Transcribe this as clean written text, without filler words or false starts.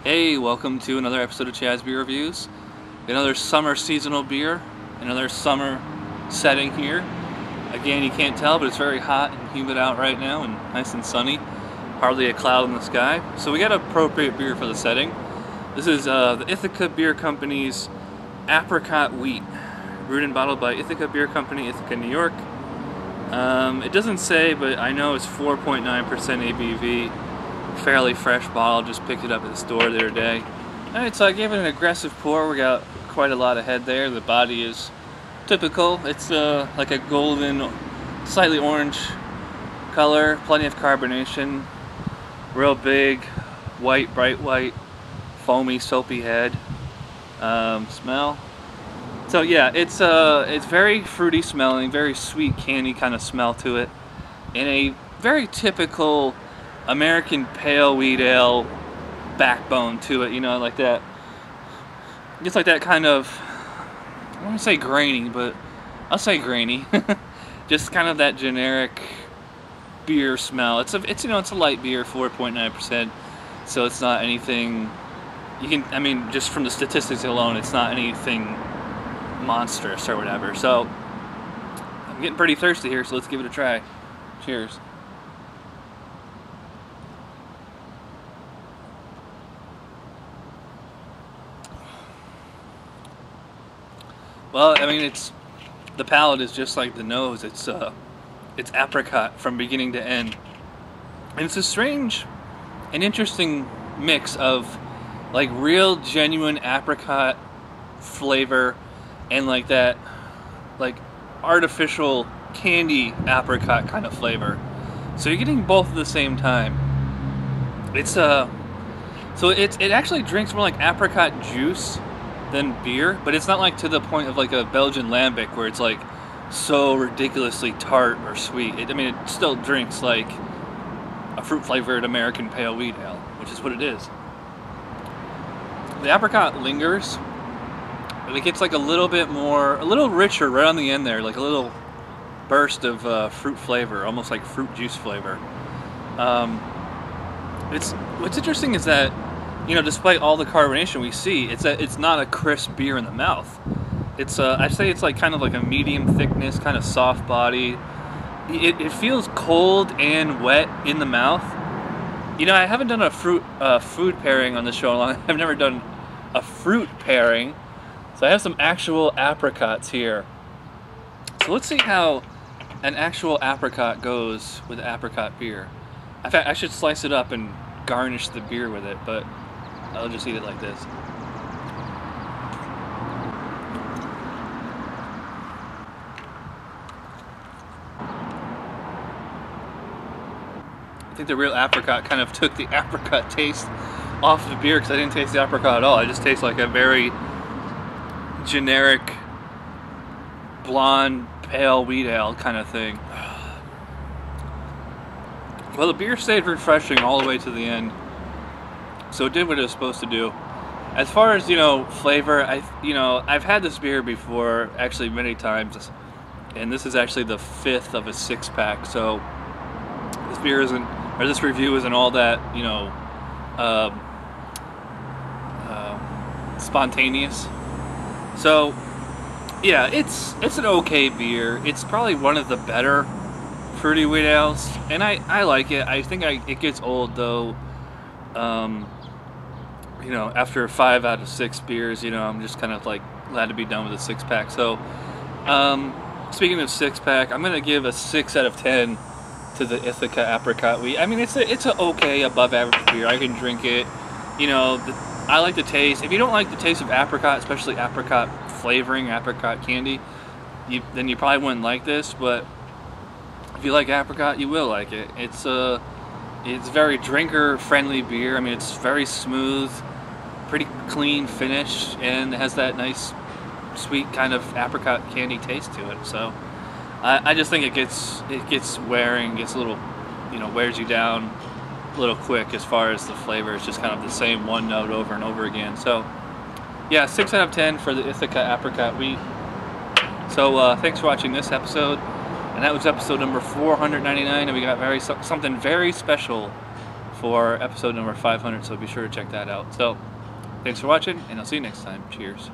Hey, welcome to another episode of Chaz Beer Reviews. Another summer seasonal beer, another summer setting here. Again, you can't tell, but it's very hot and humid out right now and nice and sunny. Hardly a cloud in the sky. So we got appropriate beer for the setting. This is the Ithaca Beer Company's Apricot Wheat. Brewed and bottled by Ithaca Beer Company, Ithaca, New York. It doesn't say, but I know it's 4.9% ABV. Fairly fresh bottle, just picked it up at the store the other day. Alright, so I gave it an aggressive pour. We got quite a lot of head there. The body is typical. It's like a golden, slightly orange color, plenty of carbonation, real big, white, bright white, foamy, soapy head. Smell. So yeah, it's very fruity smelling, very sweet candy kind of smell to it, and a very typical American pale wheat ale backbone to it, you know, like that. Just like that kind of, I don't want to say grainy, but I'll say grainy. Just kind of that generic beer smell. It's a light beer, 4.9%, so it's not anything. I mean, just from the statistics alone, it's not anything monstrous or whatever. So I'm getting pretty thirsty here, so let's give it a try. Cheers. Well, I mean, the palate is just like the nose. It's apricot from beginning to end, and it's a strange and interesting mix of like real genuine apricot flavor and like that like artificial candy apricot kind of flavor. So you're getting both at the same time. It actually drinks more like apricot juice than beer, but it's not like to the point of like a Belgian lambic where it's like so ridiculously tart or sweet. I mean, it still drinks like a fruit flavored American pale wheat ale, which is what it is. The apricot lingers, but it gets like a little richer right on the end there, like a little burst of fruit flavor, almost like fruit juice flavor. What's interesting is that, you know, despite all the carbonation we see, it's not a crisp beer in the mouth. I'd say it's like kind of like a medium thickness, kind of soft body. It feels cold and wet in the mouth. You know, I haven't done a food pairing on the show in a long. I've never done a fruit pairing, so I have some actual apricots here. So let's see how an actual apricot goes with apricot beer. In fact, I should slice it up and garnish the beer with it, but I'll just eat it like this. I think the real apricot kind of took the apricot taste off the beer, because I didn't taste the apricot at all. I just taste like a very generic blonde pale wheat ale kind of thing. Well, the beer stayed refreshing all the way to the end, so it did what it was supposed to do. As far as, you know, flavor, I've had this beer before, actually many times, and this is actually the 5th of a 6-pack. So this review isn't all that, you know, spontaneous. So yeah, it's an okay beer. It's probably one of the better fruity wheat ales, and I like it. I think it gets old though. You know, after 5 out of 6 beers, you know, I'm just kind of like glad to be done with a 6-pack. So, speaking of 6-pack, I'm gonna give a 6 out of 10 to the Ithaca Apricot Wheat. I mean, it's a okay, above average beer. I can drink it. You know, I like the taste. If you don't like the taste of apricot, especially apricot flavoring, apricot candy, then you probably wouldn't like this. But if you like apricot, you will like it. It's very drinker-friendly beer. I mean, it's very smooth, pretty clean finish, and it has that nice, sweet kind of apricot candy taste to it. So, I just think it gets wearing, gets a little, you know, wears you down a little quick as far as the flavor. It's just kind of the same one note over and over again. So, yeah, 6 out of 10 for the Ithaca Apricot Wheat. So, thanks for watching this episode. And that was episode number 499, and we got something very special for episode number 500, so be sure to check that out. So, thanks for watching, and I'll see you next time. Cheers.